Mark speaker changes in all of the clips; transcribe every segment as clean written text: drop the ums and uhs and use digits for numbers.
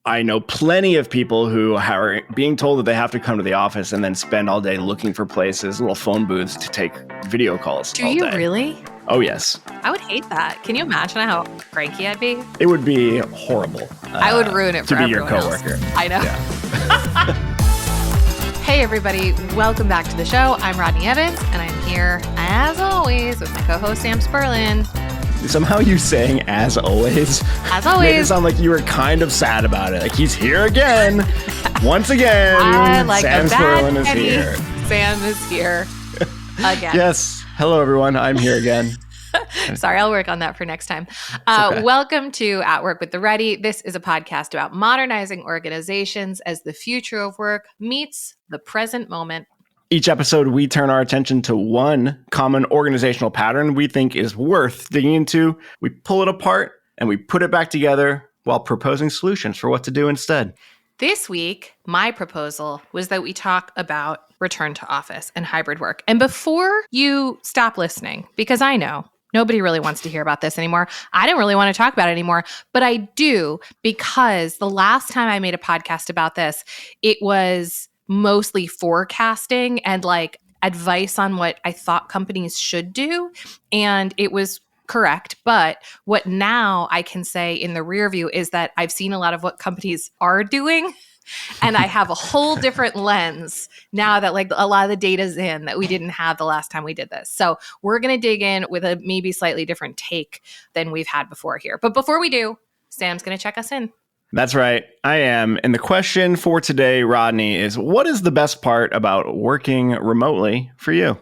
Speaker 1: I know plenty of people who are being told that they have to come to the office and then spend all day looking for places, little phone booths to take video calls all day.
Speaker 2: Do you really?
Speaker 1: Oh, yes.
Speaker 2: I would hate that. Can you imagine how cranky I'd be?
Speaker 1: It would be horrible.
Speaker 2: I would ruin it for everyone else.
Speaker 1: To be your coworker.
Speaker 2: I know. Yeah. Hey, everybody. Welcome back to the show. I'm Rodney Evans, and I'm here, as always, with my co-host, Sam Spurlin.
Speaker 1: Somehow you saying "as always" made it sound like you were kind of sad about it. Like, he's here again. Once again, Sam Spurlin is here.
Speaker 2: Sam is here again.
Speaker 1: Yes. Hello, everyone. I'm here again.
Speaker 2: Sorry, I'll work on that for next time.
Speaker 1: Okay.
Speaker 2: Welcome to At Work with the Ready. This is a podcast about modernizing organizations as the future of work meets the present moment.
Speaker 1: Each episode, we turn our attention to one common organizational pattern we think is worth digging into. We pull it apart and we put it back together while proposing solutions for what to do instead.
Speaker 2: This week, my proposal was that we talk about return to office and hybrid work. And before you stop listening, because I know nobody really wants to hear about this anymore. I don't really want to talk about it anymore, but I do, because the last time I made a podcast about this, it was mostly forecasting and like advice on what I thought companies should do. And it was correct. But what now I can say in the rear view is that I've seen a lot of what companies are doing. And I have a whole different lens now that like a lot of the data's in that we didn't have the last time we did this. So we're going to dig in with a maybe slightly different take than we've had before here. But before we do, Sam's going to check us in.
Speaker 1: That's right. I am. And the question for today, Rodney, is what is the best part about working remotely for you?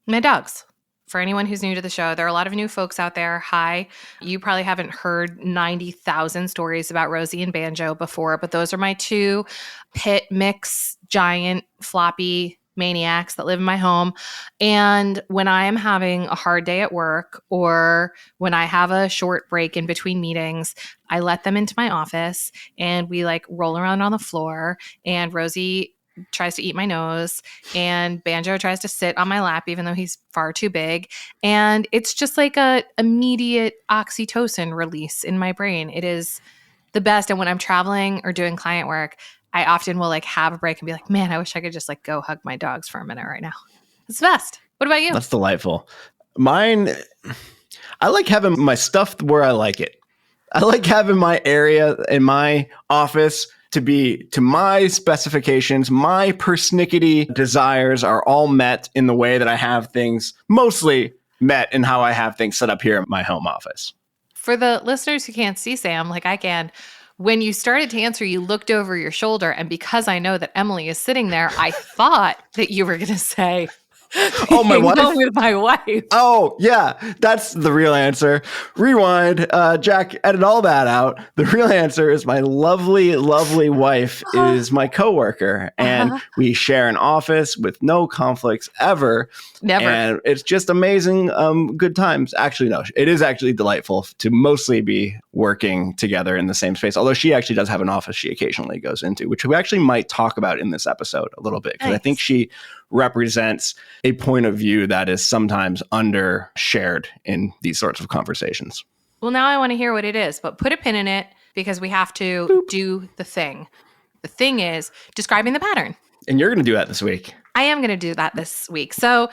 Speaker 2: My dogs. For anyone who's new to the show, there are a lot of new folks out there. Hi. You probably haven't heard 90,000 stories about Rosie and Banjo before, but those are my two pit mix, giant, floppy maniacs that live in my home. And when I am having a hard day at work or when I have a short break in between meetings, I let them into my office and we like roll around on the floor, and Rosie tries to eat my nose and Banjo tries to sit on my lap even though he's far too big. And it's just like a immediate oxytocin release in my brain. It is the best. And when I'm traveling or doing client work, I often will like have a break and be like, man, I wish I could just like go hug my dogs for a minute right now. It's the best. What about you?
Speaker 1: That's delightful. Mine, I like having my stuff where I like it. I like having my area in my office to be to my specifications. My persnickety desires are all met in the way that I have things mostly met in how I have things set up here at my home office.
Speaker 2: For the listeners who can't see Sam, like I can, when you started to answer, you looked over your shoulder. And because I know that Emily is sitting there, I thought that you were going to say,
Speaker 1: oh, my wife?
Speaker 2: With my wife.
Speaker 1: Oh, yeah. That's the real answer. Rewind. Jack, edit all that out. The real answer is my lovely, lovely wife is my coworker. And we share an office with no conflicts ever.
Speaker 2: Never.
Speaker 1: And it's just amazing good times. Actually, no. It is actually delightful to mostly be working together in the same space. Although she actually does have an office she occasionally goes into, which we actually might talk about in this episode a little bit. Because nice. I think she represents a point of view that is sometimes under shared in these sorts of conversations.
Speaker 2: Well, now I want to hear what it is, but put a pin in it because we have to do the thing. The thing is describing the pattern.
Speaker 1: And you're going to do that this week.
Speaker 2: I am going to do that this week. So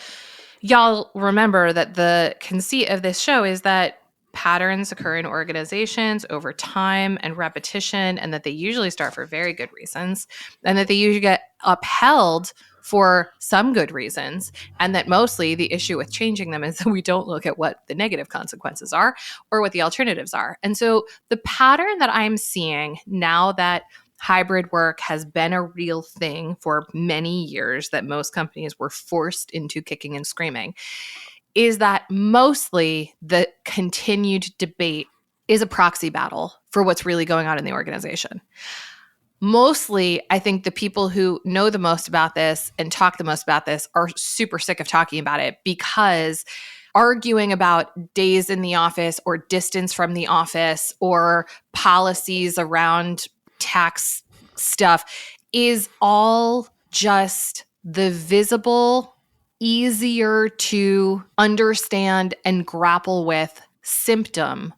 Speaker 2: y'all remember that the conceit of this show is that patterns occur in organizations over time and repetition, and that they usually start for very good reasons, and that they usually get upheld for some good reasons, and that mostly the issue with changing them is that we don't look at what the negative consequences are or what the alternatives are. And so the pattern that I'm seeing now that hybrid work has been a real thing for many years, that most companies were forced into kicking and screaming, is that mostly the continued debate is a proxy battle for what's really going on in the organization. Mostly, I think the people who know the most about this and talk the most about this are super sick of talking about it, because arguing about days in the office or distance from the office or policies around tax stuff is all just the visible, easier to understand and grapple with symptom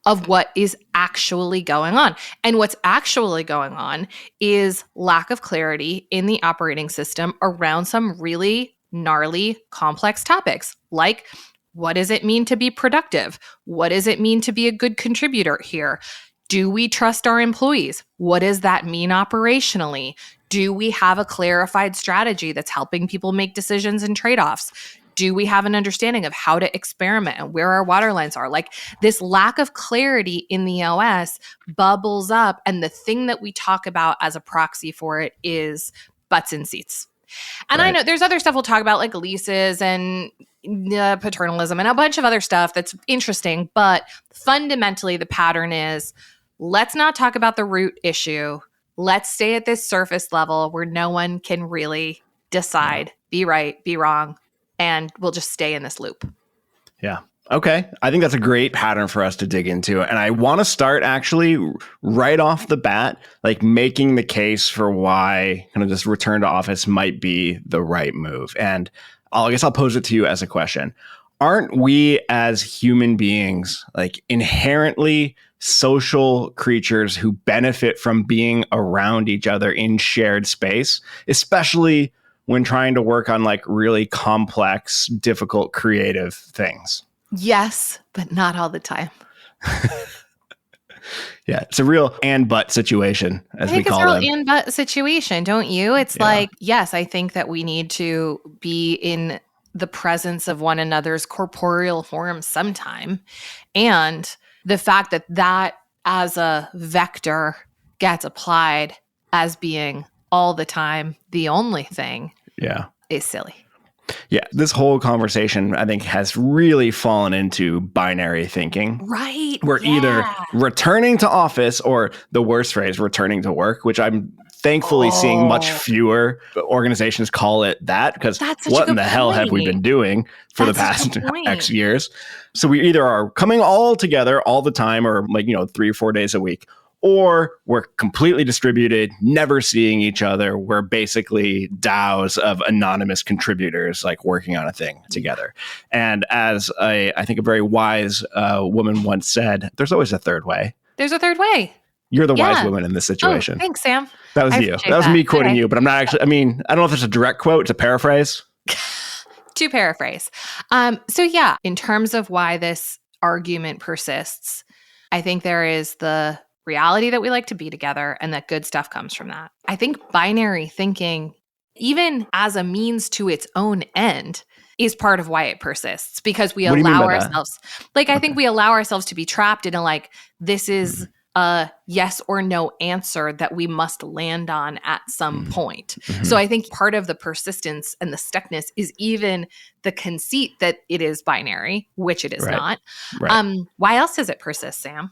Speaker 2: of what is actually going on. And what's actually going on is lack of clarity in the operating system around some really gnarly, complex topics, like what does it mean to be productive? What does it mean to be a good contributor here? Do we trust our employees? What does that mean operationally? Do we have a clarified strategy that's helping people make decisions and trade-offs? Do we have an understanding of how to experiment and where our water lines are? Like, this lack of clarity in the OS bubbles up. And the thing that we talk about as a proxy for it is butts in seats. And I know there's other stuff we'll talk about, like leases and paternalism and a bunch of other stuff that's interesting. But fundamentally, the pattern is, let's not talk about the root issue. Let's stay at this surface level where no one can really decide, be right, be wrong, and we'll just stay in this loop.
Speaker 1: Yeah. Okay. I think that's a great pattern for us to dig into. And I want to start actually right off the bat, like making the case for why kind of this return to office might be the right move. And I guess I'll pose it to you as a question. Aren't we as human beings like inherently social creatures who benefit from being around each other in shared space, especially when trying to work on like really complex, difficult, creative things?
Speaker 2: Yes, but not all the time.
Speaker 1: Yeah, it's a real and but situation, as we call them.
Speaker 2: I think it's a real and but situation, don't you? It's like, yes, I think that we need to be in the presence of one another's corporeal form sometime. And the fact that that as a vector gets applied as being all the time the only thing is silly.
Speaker 1: Yeah, this whole conversation, I think, has really fallen into binary thinking.
Speaker 2: Right.
Speaker 1: We're either returning to office or, the worst phrase, returning to work, which I'm thankfully seeing much fewer organizations call it that, because what in the hell have we been doing for the past X years? So we either are coming all together all the time, or like, 3 or 4 days a week, or we're completely distributed, never seeing each other. We're basically DAOs of anonymous contributors, like working on a thing together. And as I think a very wise woman once said, there's always a third way. There's a third way. You're the wise woman in this situation.
Speaker 2: Oh, thanks, Sam.
Speaker 1: That was you. That was me quoting you, but I'm not actually, I mean, I don't know if it's a direct quote. It's a paraphrase.
Speaker 2: To paraphrase. So yeah, in terms of why this argument persists, I think there is the reality that we like to be together and that good stuff comes from that. I think binary thinking, even as a means to its own end, is part of why it persists, because we allow ourselves, I think we allow ourselves to be trapped in a, like, this is a yes or no answer that we must land on at some point. So I think part of the persistence and the stuckness is even the conceit that it is binary, which it is not. Why else does it persist, Sam?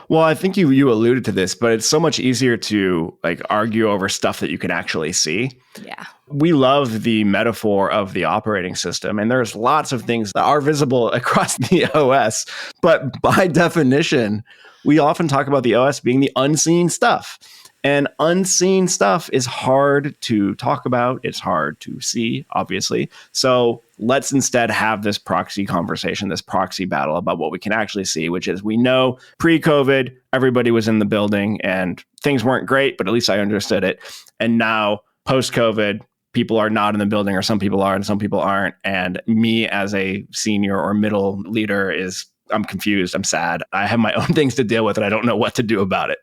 Speaker 1: Well, I think you alluded to this, but it's so much easier to like argue over stuff that you can actually see.
Speaker 2: Yeah.
Speaker 1: We love the metaphor of the operating system, and there's lots of things that are visible across the OS. But by definition, we often talk about the OS being the unseen stuff. And unseen stuff is hard to talk about. It's hard to see, obviously. So let's instead have this proxy conversation, this proxy battle about what we can actually see, which is, we know pre-COVID, everybody was in the building and things weren't great, but at least I understood it. And now post-COVID, people are not in the building, or some people are and some people aren't. And me as a senior or middle leader I'm confused. I'm sad. I have my own things to deal with and I don't know what to do about it.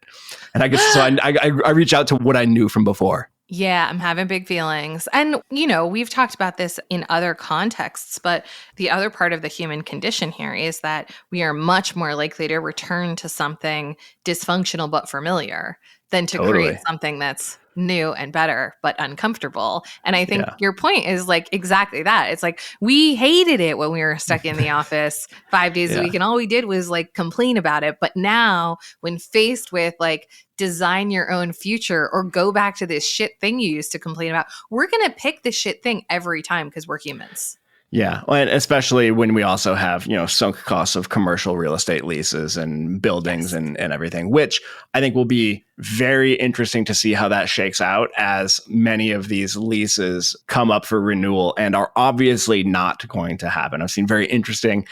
Speaker 1: And I guess so I reach out to what I knew from before.
Speaker 2: Yeah, I'm having big feelings. And, we've talked about this in other contexts, but the other part of the human condition here is that we are much more likely to return to something dysfunctional but familiar than to create something that's new and better but uncomfortable. And I think your point is like exactly that. It's like, we hated it when we were stuck in the office 5 days a week and all we did was like complain about it. But now when faced with like design your own future or go back to this shit thing you used to complain about, we're going to pick the shit thing every time because we're humans.
Speaker 1: Yeah, and especially when we also have, sunk costs of commercial real estate leases and buildings and everything, which I think will be very interesting to see how that shakes out as many of these leases come up for renewal and are obviously not going to happen. I've seen very interesting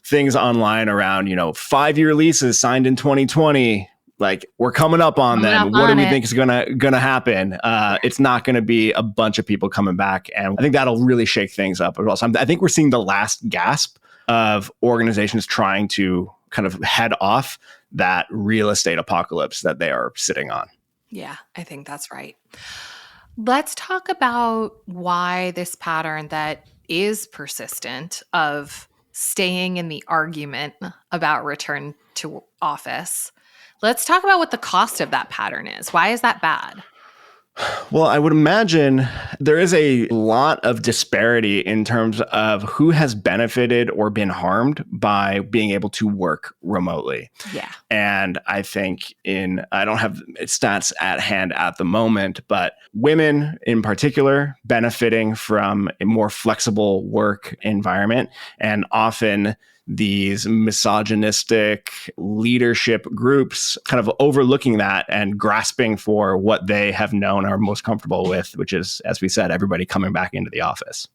Speaker 1: things online around, 5-year leases signed in 2020. Like, we're coming up on them. What do we think is gonna happen? It's not going to be a bunch of people coming back, and I think that'll really shake things up as well. So I think we're seeing the last gasp of organizations trying to kind of head off that real estate apocalypse that they are sitting on.
Speaker 2: Yeah, I think that's right. Let's talk about why this pattern that is persistent of staying in the argument about return to office. Let's talk about what the cost of that pattern is. Why is that bad?
Speaker 1: Well, I would imagine there is a lot of disparity in terms of who has benefited or been harmed by being able to work remotely.
Speaker 2: Yeah.
Speaker 1: And I think I don't have stats at hand at the moment, but women in particular benefiting from a more flexible work environment, and often these misogynistic leadership groups kind of overlooking that and grasping for what they have known are most comfortable with, which is, as we said, everybody coming back into the office.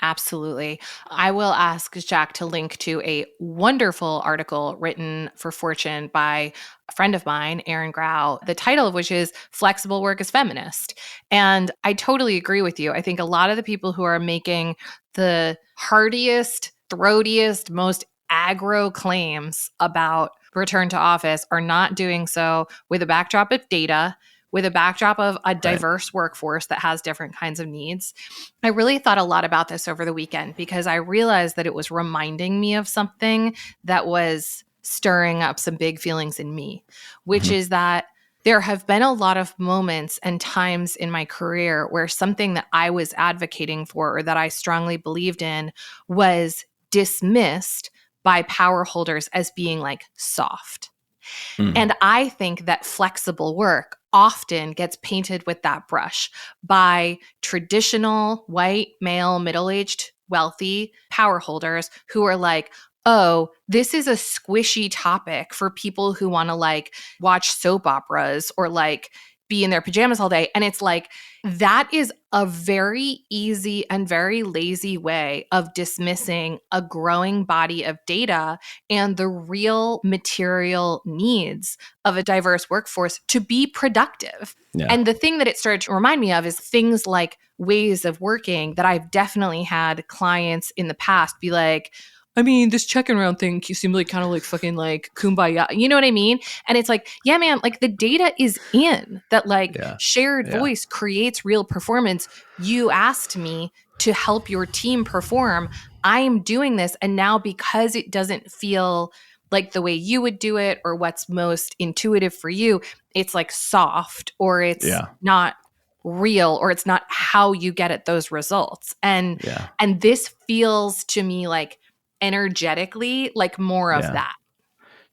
Speaker 2: Absolutely. I will ask Jack to link to a wonderful article written for Fortune by a friend of mine, Erin Grau, the title of which is Flexible Work is Feminist. And I totally agree with you. I think a lot of the people who are making the hardiest, throatiest, most aggro claims about return to office are not doing so with a backdrop of data, with a backdrop of a diverse workforce that has different kinds of needs. I really thought a lot about this over the weekend because I realized that it was reminding me of something that was stirring up some big feelings in me, which is that there have been a lot of moments and times in my career where something that I was advocating for or that I strongly believed in was dismissed by power holders as being like soft. And I think that flexible work often gets painted with that brush by traditional white, male, middle-aged, wealthy power holders who are like, oh, this is a squishy topic for people who want to like watch soap operas or like be in their pajamas all day. And it's like, that is a very easy and very lazy way of dismissing a growing body of data and the real material needs of a diverse workforce to be productive. Yeah. And the thing that it started to remind me of is things like ways of working that I've definitely had clients in the past be like, I mean, this check-in round thing seemed like kind of like fucking like kumbaya. You know what I mean? And it's like, yeah, man, like the data is in that like shared voice creates real performance. You asked me to help your team perform. I am doing this. And now because it doesn't feel like the way you would do it or what's most intuitive for you, it's like soft or it's not real or it's not how you get at those results. And this feels to me like energetically like more of that.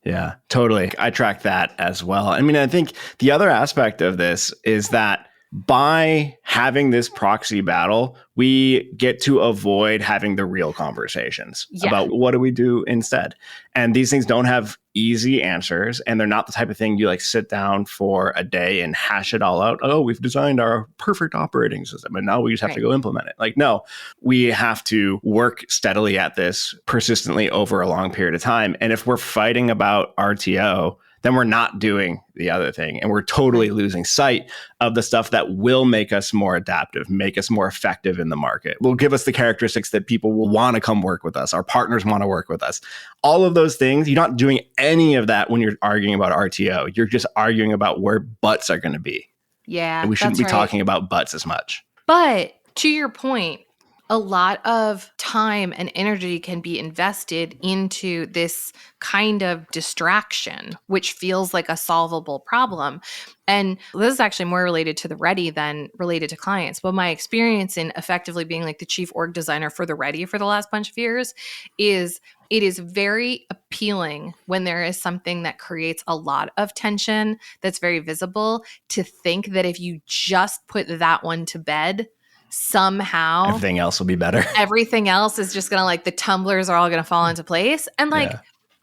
Speaker 1: Yeah, totally. I track that as well. I mean, I think the other aspect of this is that by having this proxy battle, we get to avoid having the real conversations about what do we do instead. And these things don't have easy answers, and they're not the type of thing you like sit down for a day and hash it all out. Oh, we've designed our perfect operating system and now we just have to go implement it. Like, no, we have to work steadily at this persistently over a long period of time. And if we're fighting about RTO, then we're not doing the other thing. And we're totally losing sight of the stuff that will make us more adaptive, make us more effective in the market, will give us the characteristics that people will want to come work with us. Our partners want to work with us. All of those things, you're not doing any of that when you're arguing about RTO. You're just arguing about where butts are going to be.
Speaker 2: Yeah.
Speaker 1: And we shouldn't be talking about butts as much.
Speaker 2: But to your point, a lot of time and energy can be invested into this kind of distraction, which feels like a solvable problem. And this is actually more related to the Ready than related to clients. But my experience in effectively being like the chief org designer for the Ready for the last bunch of years is it is very appealing when there is something that creates a lot of tension that's very visible to think that if you just put that one to bed, somehow
Speaker 1: everything else will be better.
Speaker 2: Everything else is just gonna like the tumblers are all gonna fall into place. And like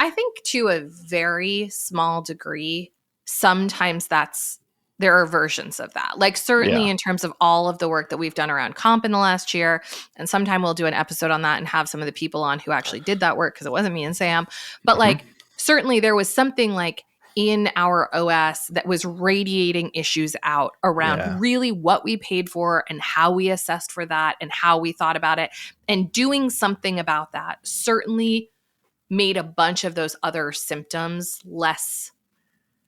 Speaker 2: I think to a very small degree, sometimes that's there are versions of that. Like certainly
Speaker 1: Yeah.
Speaker 2: in terms of all of the work that we've done around comp in the last year, and sometime we'll do an episode on that and have some of the people on who actually did that work because it wasn't me and Sam. But like certainly there was something like in our OS that was radiating issues out around
Speaker 1: Yeah.
Speaker 2: really what we paid for and how we assessed for that and how we thought about it. And doing something about that certainly made a bunch of those other symptoms less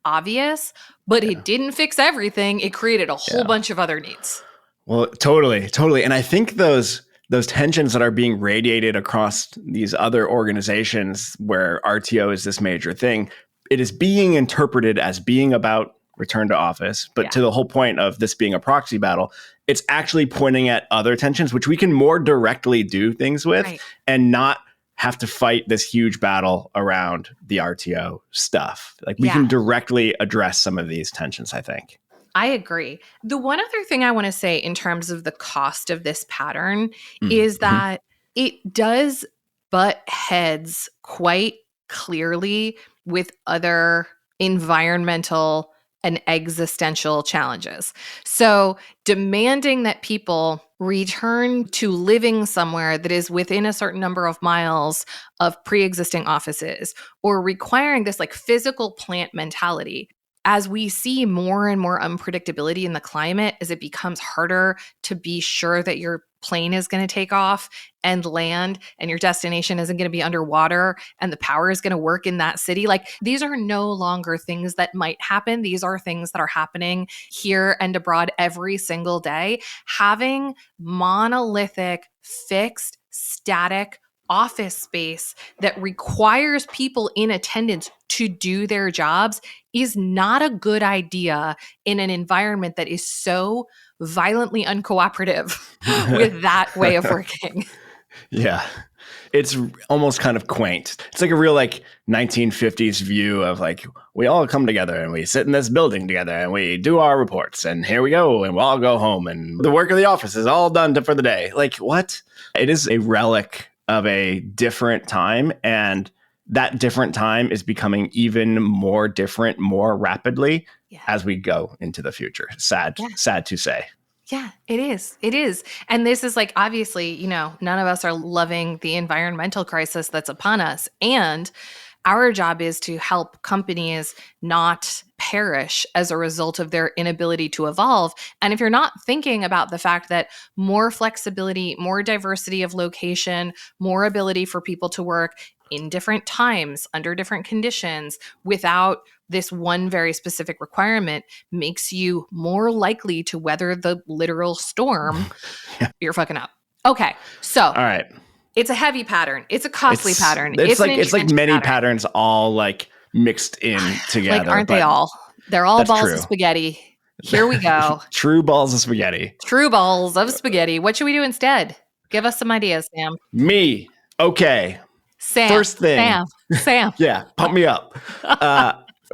Speaker 2: obvious, but it didn't fix everything. It created a whole bunch of other needs.
Speaker 1: Well, totally. And I think those tensions that are being radiated across these other organizations where RTO is this major thing, it is being interpreted as being about return to office. But to the whole point of this being a proxy battle, it's actually pointing at other tensions, which we can more directly do things with and not have to fight this huge battle around the RTO stuff. Like we can directly address some of these tensions, I think.
Speaker 2: I agree. The one other thing I want to say in terms of the cost of this pattern is that it does butt heads quite clearly with other environmental and existential challenges. So demanding that people return to living somewhere that is within a certain number of miles of pre-existing offices, or requiring this like physical plant mentality, as we see more and more unpredictability in the climate, as it becomes harder to be sure that your plane is going to take off and land and your destination isn't going to be underwater and the power is going to work in that city. Like these are no longer things that might happen. These are things that are happening here and abroad every single day. Having monolithic, fixed, static office space that requires people in attendance to do their jobs is not a good idea in an environment that is so violently uncooperative with that way of working.
Speaker 1: Yeah. It's almost kind of quaint. It's like a real like 1950s view of like, we all come together and we sit in this building together and we do our reports and here we go and we'll all go home and the work of the office is all done for the day. Like what? It is a relic of a different time, and that different time is becoming even more different more rapidly as we go into the future. Sad to say.
Speaker 2: Yeah, it is. It is. And this is like, obviously, you know, none of us are loving the environmental crisis that's upon us. And our job is to help companies not perish as a result of their inability to evolve. And if you're not thinking about the fact that more flexibility, more diversity of location, more ability for people to work in different times, under different conditions, without this one very specific requirement makes you more likely to weather the literal storm, you're fucking up. Okay, so
Speaker 1: all right.
Speaker 2: It's a heavy pattern. It's a costly pattern.
Speaker 1: It's like many patterns all like mixed in together.
Speaker 2: Like, aren't they all? They're all balls of spaghetti. Here we go.
Speaker 1: True balls of spaghetti.
Speaker 2: True balls of spaghetti. What should we do instead? Give us some ideas, Sam.
Speaker 1: Me. Okay.
Speaker 2: Sam.
Speaker 1: First thing.
Speaker 2: Sam.
Speaker 1: Yeah. Pump me up.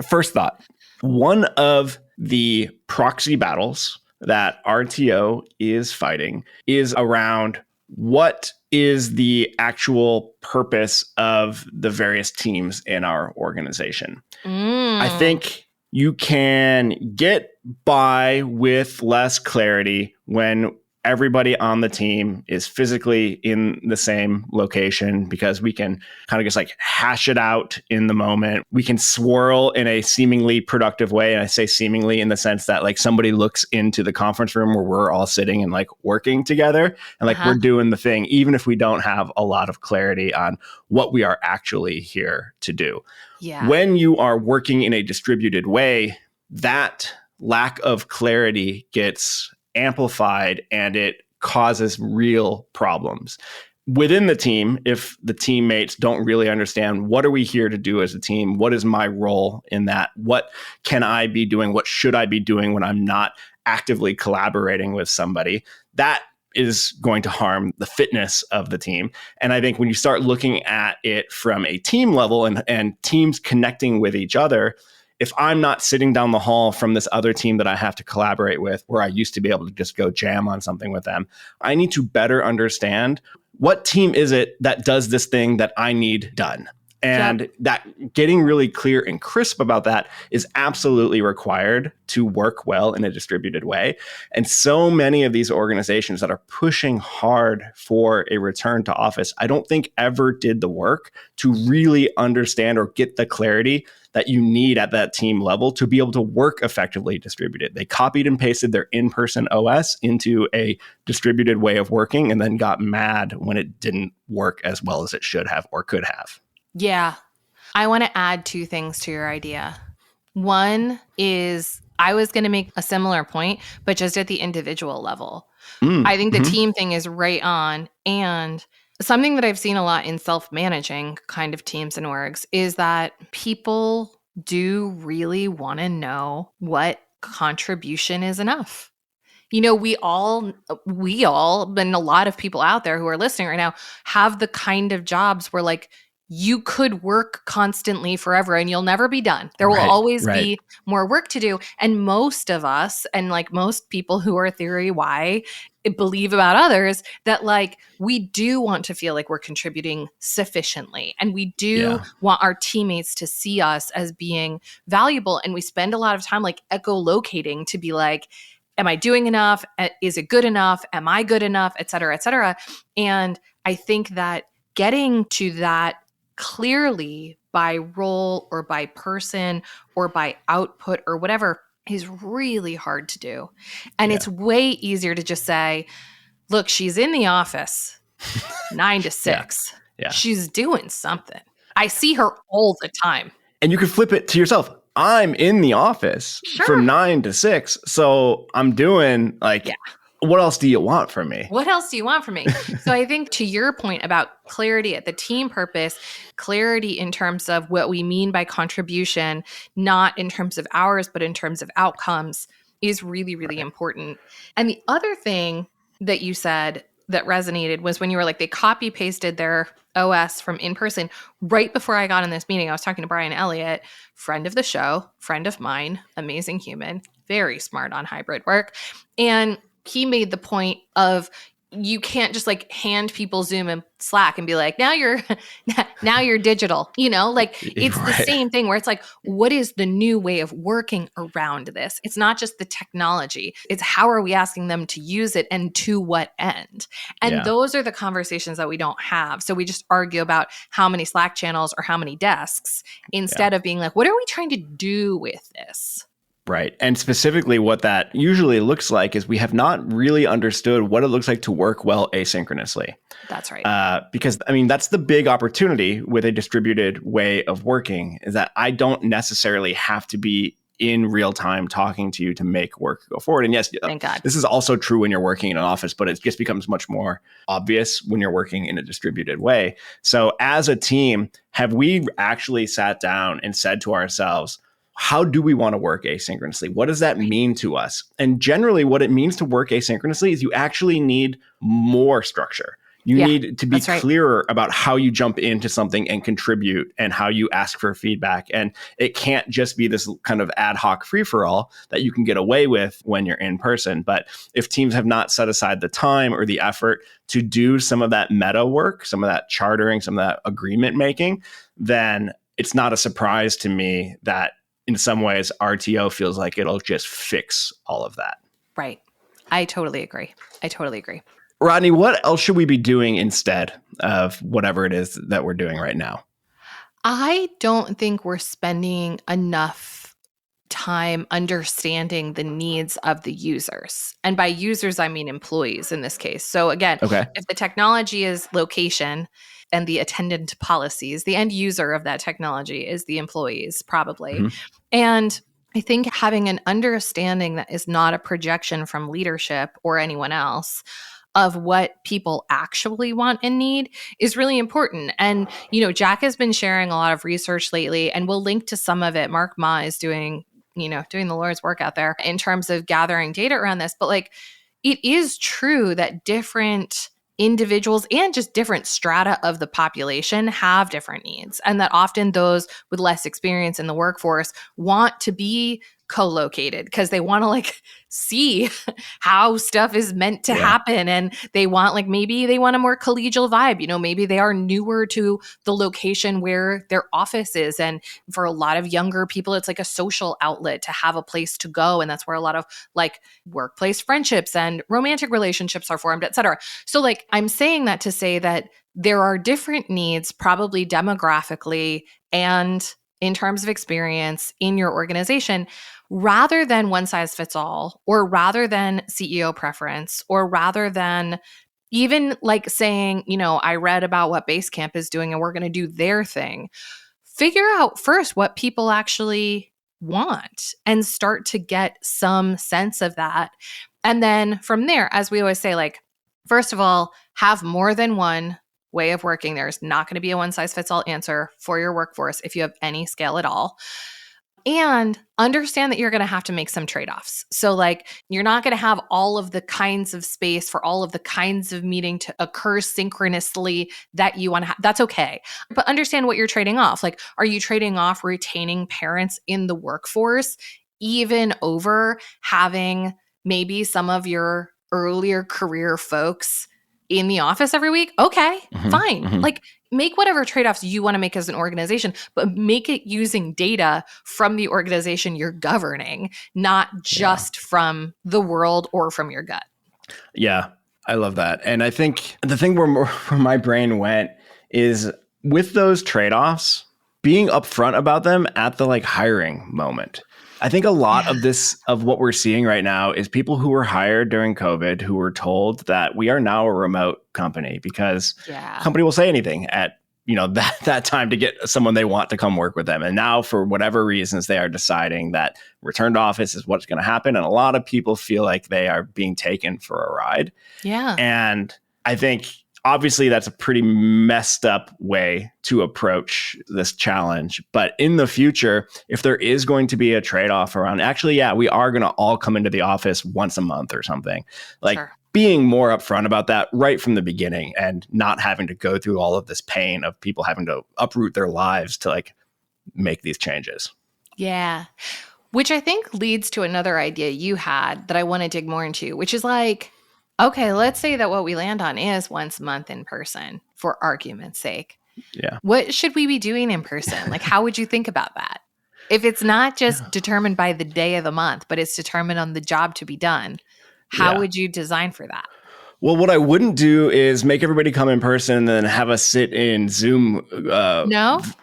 Speaker 1: First thought. One of the proxy battles that RTO is fighting is around what is the actual purpose of the various teams in our organization. I think you can get by with less clarity when everybody on the team is physically in the same location, because we can kind of just like hash it out in the moment. We can swirl in a seemingly productive way. And I say seemingly in the sense that like somebody looks into the conference room where we're all sitting and like working together and like we're doing the thing, even if we don't have a lot of clarity on what we are actually here to do.
Speaker 2: Yeah.
Speaker 1: When you are working in a distributed way, that lack of clarity gets amplified and it causes real problems within the team. If the teammates don't really understand, what are we here to do as a team? What is my role in that? What can I be doing? What should I be doing when I'm not actively collaborating with somebody? That is going to harm the fitness of the team. And I think when you start looking at it from a team level and teams connecting with each other, if I'm not sitting down the hall from this other team that I have to collaborate with, where I used to be able to just go jam on something with them, I need to better understand what team is it that does this thing that I need done. And that getting really clear and crisp about that is absolutely required to work well in a distributed way. And so many of these organizations that are pushing hard for a return to office, I don't think ever did the work to really understand or get the clarity that you need at that team level to be able to work effectively distributed. They copied and pasted their in-person OS into a distributed way of working and then got mad when it didn't work as well as it should have or could have.
Speaker 2: Yeah. I want to add two things to your idea. One is I was going to make a similar point, but just at the individual level. I think the team thing is right on. And something that I've seen a lot in self-managing kind of teams and orgs is that people do really want to know what contribution is enough. You know, we all, and a lot of people out there who are listening right now have the kind of jobs where like you could work constantly forever and you'll never be done. There will always be more work to do. And most of us, and like most people who are theory Y, believe about others that like we do want to feel like we're contributing sufficiently. And we do want our teammates to see us as being valuable. And we spend a lot of time like echolocating to be like, am I doing enough? Is it good enough? Am I good enough? Et cetera, et cetera. And I think that getting to that clearly by role or by person or by output or whatever is really hard to do. And it's way easier to just say, look, she's in the office 9 to 6. She's doing something. I see her all the time.
Speaker 1: And you could flip it to yourself. I'm in the office from 9 to 6. So I'm doing like, what else do you want from me?
Speaker 2: What else do you want from me? So I think to your point about clarity at the team purpose, clarity in terms of what we mean by contribution, not in terms of hours, but in terms of outcomes is really, really important. And the other thing that you said that resonated was when you were like, they copy pasted their OS from in person. Right before I got in this meeting, I was talking to Brian Elliott, friend of the show, friend of mine, amazing human, very smart on hybrid work. And he made the point of you can't just like hand people Zoom and Slack and be like, now you're digital, you know, like it's the same thing where it's like, what is the new way of working around this? It's not just the technology. It's how are we asking them to use it and to what end? And those are the conversations that we don't have. So we just argue about how many Slack channels or how many desks instead of being like, what are we trying to do with this?
Speaker 1: Right. And specifically what that usually looks like is we have not really understood what it looks like to work well asynchronously.
Speaker 2: That's right.
Speaker 1: Because, I mean, that's the big opportunity with a distributed way of working is that I don't necessarily have to be in real time talking to you to make work go forward. And yes,
Speaker 2: thank God.
Speaker 1: This is also true when you're working in an office, but it just becomes much more obvious when you're working in a distributed way. So as a team, have we actually sat down and said to ourselves, how do we want to work asynchronously? What does that mean to us? And generally what it means to work asynchronously is you actually need more structure. You need to be clearer about how you jump into something and contribute and how you ask for feedback. And it can't just be this kind of ad hoc free-for-all that you can get away with when you're in person. But if teams have not set aside the time or the effort to do some of that meta work, some of that chartering, some of that agreement making, then it's not a surprise to me that in some ways, RTO feels like it'll just fix all of that.
Speaker 2: Right. I totally agree.
Speaker 1: Rodney, what else should we be doing instead of whatever it is that we're doing right now?
Speaker 2: I don't think we're spending enough time understanding the needs of the users. And by users, I mean employees in this case. So again, if the technology is location, and the attendant policies, the end user of that technology is the employees, probably. And I think having an understanding that is not a projection from leadership or anyone else of what people actually want and need is really important. And, you know, Jack has been sharing a lot of research lately, and we'll link to some of it. Mark Ma is doing the Lord's work out there in terms of gathering data around this. But like, it is true that different individuals and just different strata of the population have different needs, and that often those with less experience in the workforce want to be co-located because they want to like see how stuff is meant to happen, and they want like maybe they want a more collegial vibe, you know, maybe they are newer to the location where their office is, and for a lot of younger people it's like a social outlet to have a place to go, and that's where a lot of like workplace friendships and romantic relationships are formed, etc. So like I'm saying that to say that there are different needs, probably demographically and in terms of experience in your organization, rather than one size fits all, or rather than CEO preference, or rather than even like saying, you know, I read about what Basecamp is doing and we're going to do their thing. Figure out first what people actually want and start to get some sense of that. And then from there, as we always say, like, first of all, have more than one way of working. There's not going to be a one size fits all answer for your workforce if you have any scale at all. And understand that you're going to have to make some trade-offs. So like you're not going to have all of the kinds of space for all of the kinds of meeting to occur synchronously that you want to have. That's okay. But understand what you're trading off. Like, are you trading off retaining parents in the workforce even over having maybe some of your earlier career folks in the office every week? Okay, fine. Like make whatever trade-offs you want to make as an organization, but make it using data from the organization you're governing, not just from the world or from your gut.
Speaker 1: Yeah, I love that. And I think the thing where my brain went is with those trade-offs, being upfront about them at the like hiring moment. I think a lot of this, of what we're seeing right now, is people who were hired during COVID who were told that we are now a remote company because company will say anything at, you know, that time to get someone they want to come work with them. And now for whatever reasons, they are deciding that return to office is what's going to happen. And a lot of people feel like they are being taken for a ride. Yeah. And I think obviously that's a pretty messed up way to approach this challenge. But in the future, if there is going to be a trade-off around, actually, we are going to all come into the office once a month or something, like being more upfront about that right from the beginning and not having to go through all of this pain of people having to uproot their lives to like make these changes.
Speaker 2: Yeah. Which I think leads to another idea you had that I want to dig more into, which is like, okay, let's say that what we land on is once a month in person for argument's sake.
Speaker 1: Yeah.
Speaker 2: What should we be doing in person? Like, how would you think about that? If it's not just determined by the day of the month, but it's determined on the job to be done, how would you design for that?
Speaker 1: Well, what I wouldn't do is make everybody come in person and then have us sit in Zoom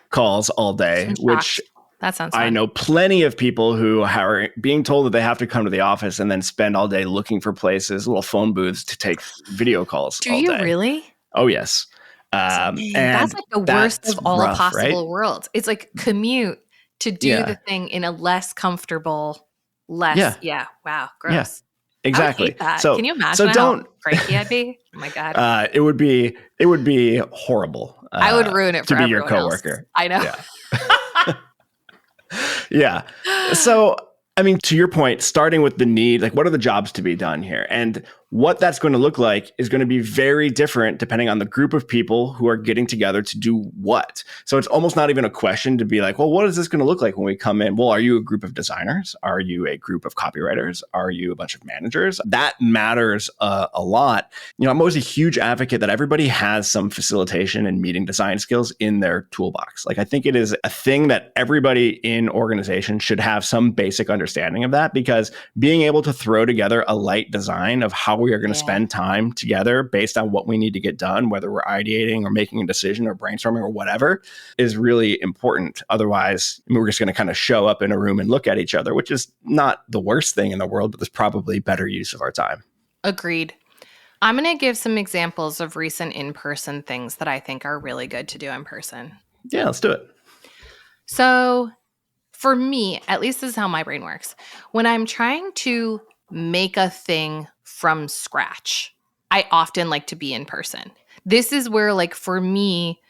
Speaker 1: calls all day, which
Speaker 2: that sounds fun.
Speaker 1: I know plenty of people who are being told that they have to come to the office and then spend all day looking for places, little phone booths to take video calls all day.
Speaker 2: Do you really?
Speaker 1: Oh, yes.
Speaker 2: And that's like the worst of all possible worlds. It's like commute to do the thing in a less comfortable, wow, gross.
Speaker 1: Yeah, exactly.
Speaker 2: I hate that.
Speaker 1: So,
Speaker 2: can you imagine how cranky I'd be? Oh my God.
Speaker 1: It would be horrible.
Speaker 2: I would ruin it for
Speaker 1: to be your
Speaker 2: everyone
Speaker 1: coworker.
Speaker 2: else. I know.
Speaker 1: Yeah. Yeah. So, I mean, to your point, starting with the need, like what are the jobs to be done here? And what that's going to look like is going to be very different depending on the group of people who are getting together to do what. So it's almost not even a question to be like, well, what is this going to look like when we come in? Well, are you a group of designers? Are you a group of copywriters? Are you a bunch of managers? That matters a lot. You know, I'm always a huge advocate that everybody has some facilitation and meeting design skills in their toolbox. Like I think it is a thing that everybody in organization should have some basic understanding of that, because being able to throw together a light design of how we are going to spend time together based on what we need to get done, whether we're ideating or making a decision or brainstorming or whatever, is really important. Otherwise, we're just going to kind of show up in a room and look at each other, which is not the worst thing in the world, but there's probably better use of our time.
Speaker 2: Agreed. I'm going to give some examples of recent in-person things that I think are really good to do in person.
Speaker 1: Yeah, let's do it.
Speaker 2: So for me, at least this is how my brain works. When I'm trying to make a thing from scratch, I often like to be in person. This is where, like, for me,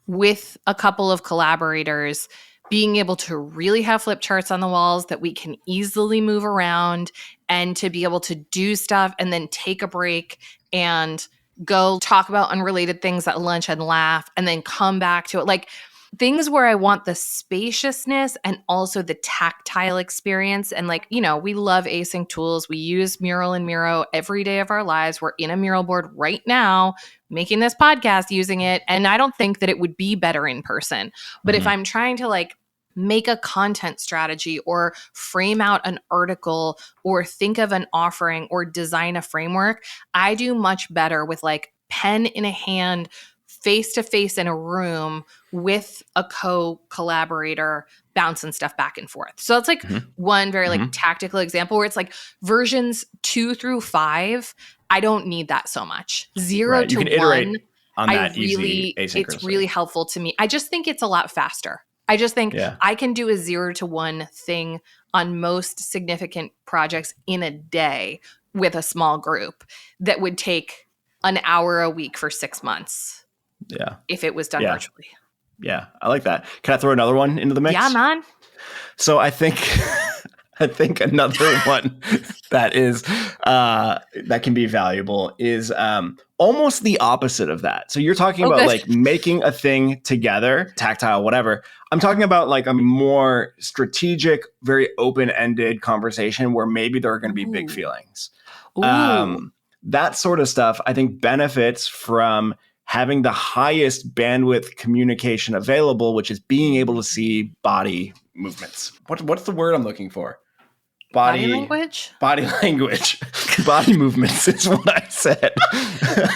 Speaker 2: with a couple of collaborators, being able to really have flip charts on the walls that we can easily move around and to be able to do stuff and then take a break and go talk about unrelated things at lunch and laugh and then come back to it. Like, things where I want the spaciousness and also the tactile experience. And like, we love async tools. We use Mural and Miro every day of our lives. We're in a mural board right now, making this podcast using it. And I don't think that it would be better in person. But if I'm trying to like make a content strategy or frame out an article or think of an offering or design a framework, I do much better with like pen in a hand, face to face in a room with a co-collaborator bouncing stuff back and forth. So that's like one very like tactical example where it's like versions 2 through 5. I don't need that so much. 0 to
Speaker 1: You can
Speaker 2: 1.
Speaker 1: iterate on that easy asynchronously.
Speaker 2: It's really helpful to me. I just think it's a lot faster. I just think I can do a 0 to 1 thing on most significant projects in a day with a small group that would take an hour a week for 6 months.
Speaker 1: Yeah.
Speaker 2: If it was done virtually.
Speaker 1: Yeah. I like that. Can I throw another one into the mix?
Speaker 2: Yeah, man.
Speaker 1: So I think another one that is that can be valuable is almost the opposite of that. So you're talking about like making a thing together, tactile, whatever. I'm talking about like a more strategic, very open-ended conversation where maybe there are going to be big feelings. That sort of stuff I think benefits from having the highest bandwidth communication available, which is being able to see body movements. What's the word I'm looking for?
Speaker 2: Body language?
Speaker 1: Body language. Body movements is what I said.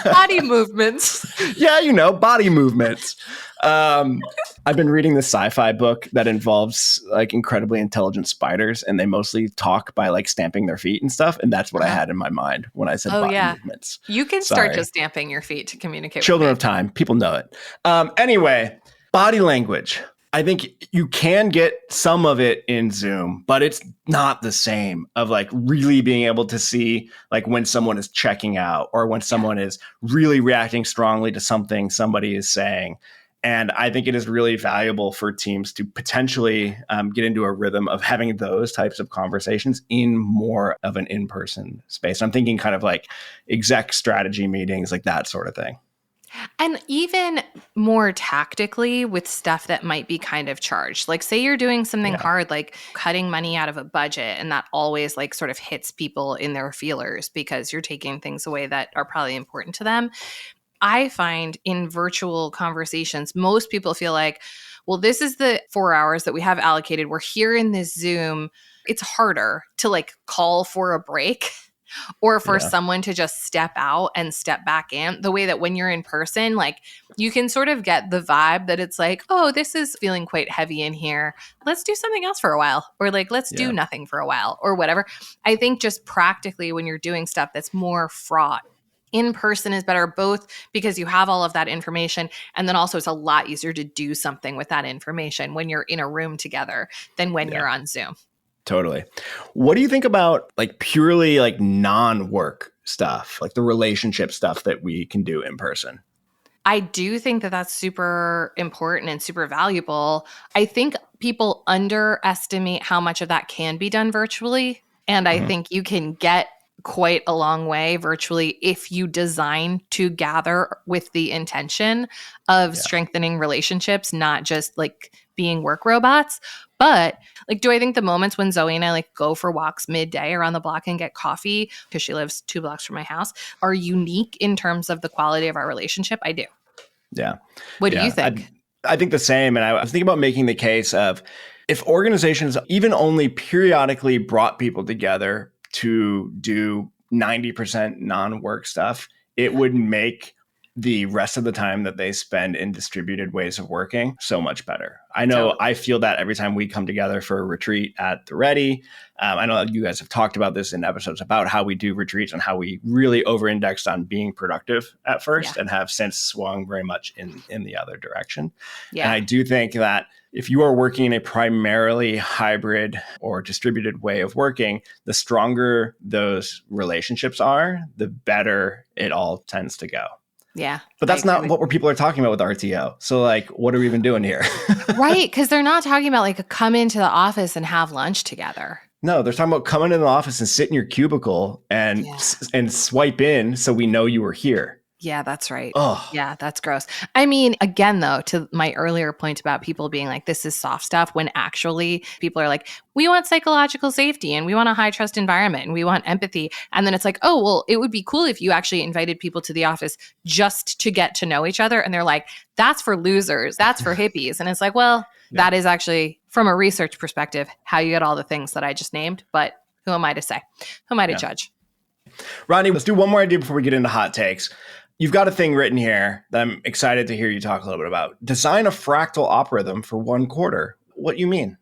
Speaker 2: Body movements.
Speaker 1: Yeah, body movements. I've been reading this sci-fi book that involves like incredibly intelligent spiders, and they mostly talk by like stamping their feet and stuff. And that's what I had in my mind when I said body movements.
Speaker 2: You can start just stamping your feet to communicate.
Speaker 1: Children of time. People know it. Anyway, body language. I think you can get some of it in Zoom, but it's not the same of like really being able to see like when someone is checking out or when someone is really reacting strongly to something somebody is saying. And I think it is really valuable for teams to potentially get into a rhythm of having those types of conversations in more of an in-person space. I'm thinking kind of like exec strategy meetings, like that sort of thing.
Speaker 2: And even more tactically with stuff that might be kind of charged. Like say you're doing something hard, like cutting money out of a budget, and that always like sort of hits people in their feelers because you're taking things away that are probably important to them. I find in virtual conversations, most people feel like, well, this is the 4 hours that we have allocated. We're here in this Zoom. It's harder to like call for a break or for someone to just step out and step back in, the way that when you're in person, like you can sort of get the vibe that it's like, oh, this is feeling quite heavy in here. Let's do something else for a while, or like, let's do nothing for a while or whatever. I think just practically when you're doing stuff that's more fraught, in person is better, both because you have all of that information, and then also it's a lot easier to do something with that information when you're in a room together than when you're on Zoom.
Speaker 1: Totally. What do you think about like purely like non-work stuff, like the relationship stuff that we can do in person?
Speaker 2: I do think that that's super important and super valuable. I think people underestimate how much of that can be done virtually. And I think you can get quite a long way virtually if you design to gather with the intention of strengthening relationships, not just like being work robots. But like, do I think the moments when Zoe and I like go for walks midday around the block and get coffee because she lives 2 blocks from my house are unique in terms of the quality of our relationship? I do.
Speaker 1: Yeah.
Speaker 2: What do you think?
Speaker 1: I think the same. And I was thinking about making the case of if organizations even only periodically brought people together to do 90% non-work stuff, it would make the rest of the time that they spend in distributed ways of working so much better. I know I feel that every time we come together for a retreat at the Ready. I know you guys have talked about this in episodes about how we do retreats and how we really over-indexed on being productive at first and have since swung very much in the other direction. Yeah. And I do think that if you are working in a primarily hybrid or distributed way of working, the stronger those relationships are, the better it all tends to go.
Speaker 2: Yeah.
Speaker 1: But that's not what people are talking about with RTO. So like, what are we even doing here?
Speaker 2: Right. Because they're not talking about like come into the office and have lunch together.
Speaker 1: No, they're talking about coming into the office and sit in your cubicle and swipe in so we know you were here.
Speaker 2: Yeah, that's right.
Speaker 1: Oh,
Speaker 2: Yeah, that's gross. I mean, again, though, to my earlier point about people being like, this is soft stuff, when actually people are like, we want psychological safety and we want a high trust environment and we want empathy. And then it's like, oh, well, it would be cool if you actually invited people to the office just to get to know each other. And they're like, that's for losers. That's for hippies. And it's like, well,
Speaker 1: Yeah.
Speaker 2: that is actually, from a research perspective, how you get all the things that I just named. But who am I to say? Who am I to judge?
Speaker 1: Rodney, let's do one more idea before we get into hot takes. You've got a thing written here that I'm excited to hear you talk a little bit about. Design a fractal algorithm for 1 quarter. What you mean?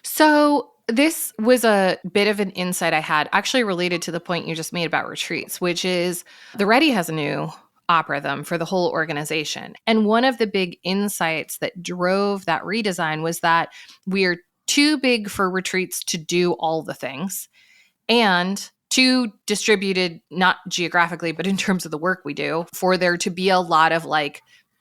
Speaker 2: So this was a bit of an insight I had actually related to the point you just made about retreats, which is the Ready has a new algorithm for the whole organization. And one of the big insights that drove that redesign was that we're too big for retreats to do all the things, and too distributed, not geographically, but in terms of the work we do, for there to be a lot of like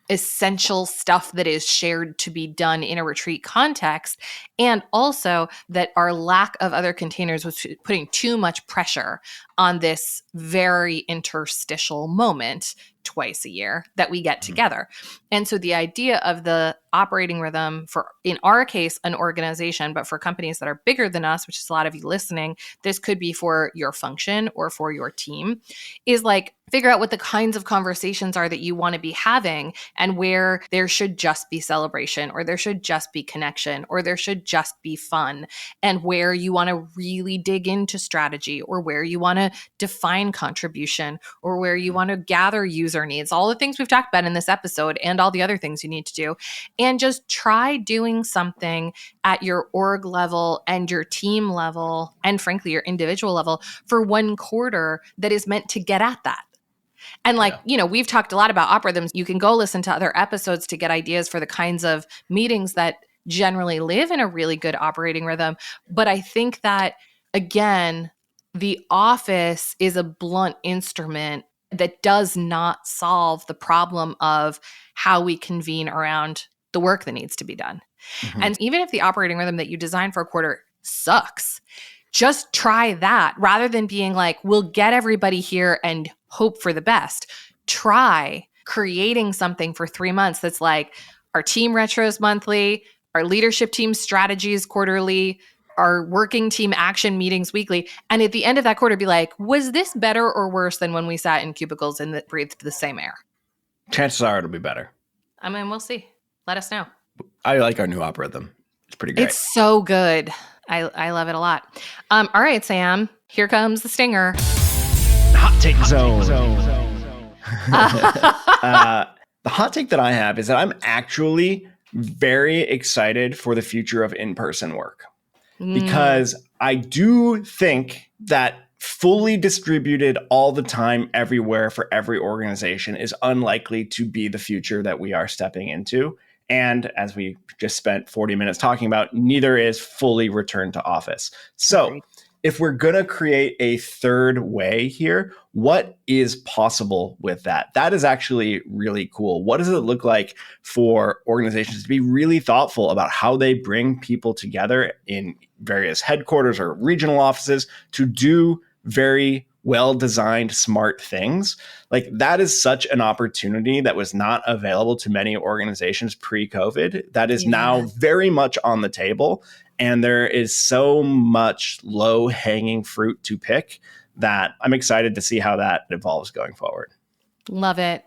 Speaker 2: essential stuff that is shared to be done in a retreat context. And also that our lack of other containers was putting too much pressure on this very interstitial moment twice a year that we get together. And so the idea of the operating rhythm for, in our case, an organization, but for companies that are bigger than us, which is a lot of you listening, this could be for your function or for your team, is like figure out what the kinds of conversations are that you want to be having and where there should just be celebration or there should just be connection or there should just be fun, and where you want to really dig into strategy or where you want to define contribution or where you want to gather user needs, all the things we've talked about in this episode and all the other things you need to do. And just try doing something at your org level and your team level and frankly your individual level for 1 quarter that is meant to get at that. And like, you know, we've talked a lot about algorithms. You can go listen to other episodes to get ideas for the kinds of meetings that generally live in a really good operating rhythm. But I think that, again, the office is a blunt instrument that does not solve the problem of how we convene around the work that needs to be done.
Speaker 1: Mm-hmm.
Speaker 2: And even if the operating rhythm that you design for a quarter sucks, just try that rather than being like, we'll get everybody here and hope for the best. Try creating something for 3 months that's like our team retros monthly, our leadership team strategies quarterly, our working team action meetings weekly. And at the end of that quarter, be like, was this better or worse than when we sat in cubicles and breathed the same air?
Speaker 1: Chances are it'll be better.
Speaker 2: I mean, we'll see. Let us know.
Speaker 1: I like our new algorithm. It's pretty great.
Speaker 2: It's so good. I love it a lot. All right, Sam, here comes the stinger.
Speaker 1: Hot take zone. The hot take that I have is that I'm actually very excited for the future of in-person work because I do think that fully distributed all the time, everywhere for every organization is unlikely to be the future that we are stepping into. And as we just spent 40 minutes talking about, neither is fully return to office. So
Speaker 2: Agreed.
Speaker 1: If we're going to create a third way here, what is possible with that? That is actually really cool. What does it look like for organizations to be really thoughtful about how they bring people together in various headquarters or regional offices to do very well-designed, smart things? Like that is such an opportunity that was not available to many organizations pre-COVID. That is now very much on the table. And there is so much low-hanging fruit to pick that I'm excited to see how that evolves going forward.
Speaker 2: Love it.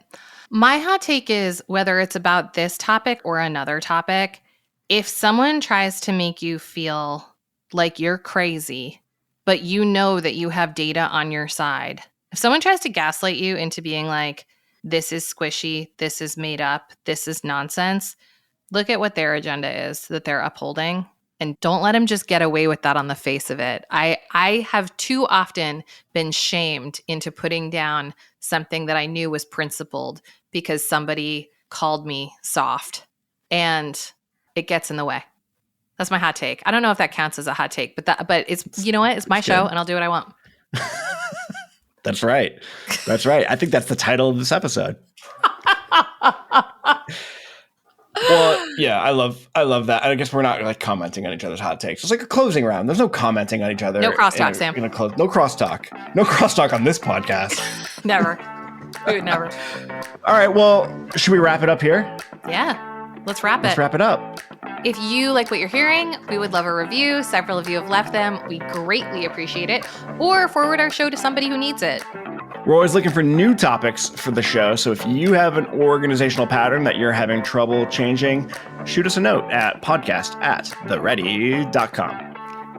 Speaker 2: My hot take is, whether it's about this topic or another topic, if someone tries to make you feel like you're crazy, but you know that you have data on your side, if someone tries to gaslight you into being like, this is squishy, this is made up, this is nonsense, look at what their agenda is that they're upholding. And don't let them just get away with that on the face of it. I have too often been shamed into putting down something that I knew was principled because somebody called me soft, and it gets in the way. That's my hot take. I don't know if that counts as a hot take, but it's, you know what? It's my show, and I'll do what I want.
Speaker 1: That's right. That's right. I think that's the title of this episode. Well, yeah, I love that. I guess we're not like commenting on each other's hot takes. It's like a closing round. There's no commenting on each other.
Speaker 2: No crosstalk, Sam.
Speaker 1: No crosstalk. No crosstalk on this podcast.
Speaker 2: Never. We would never.
Speaker 1: All right. Well, should we wrap it up here?
Speaker 2: Yeah. Let's wrap
Speaker 1: Let's
Speaker 2: it.
Speaker 1: wrap it up.
Speaker 2: If you like what you're hearing, we would love a review. Several of you have left them. We greatly appreciate it. Or forward our show to somebody who needs it.
Speaker 1: We're always looking for new topics for the show. So if you have an organizational pattern that you're having trouble changing, shoot us a note at podcast@theready.com.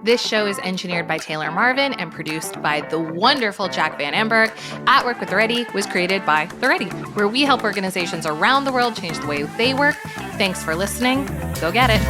Speaker 2: This show is engineered by Taylor Marvin and produced by the wonderful Jack Van Amberg. At Work with The Ready was created by The Ready, where we help organizations around the world change the way they work. Thanks for listening. Go get it.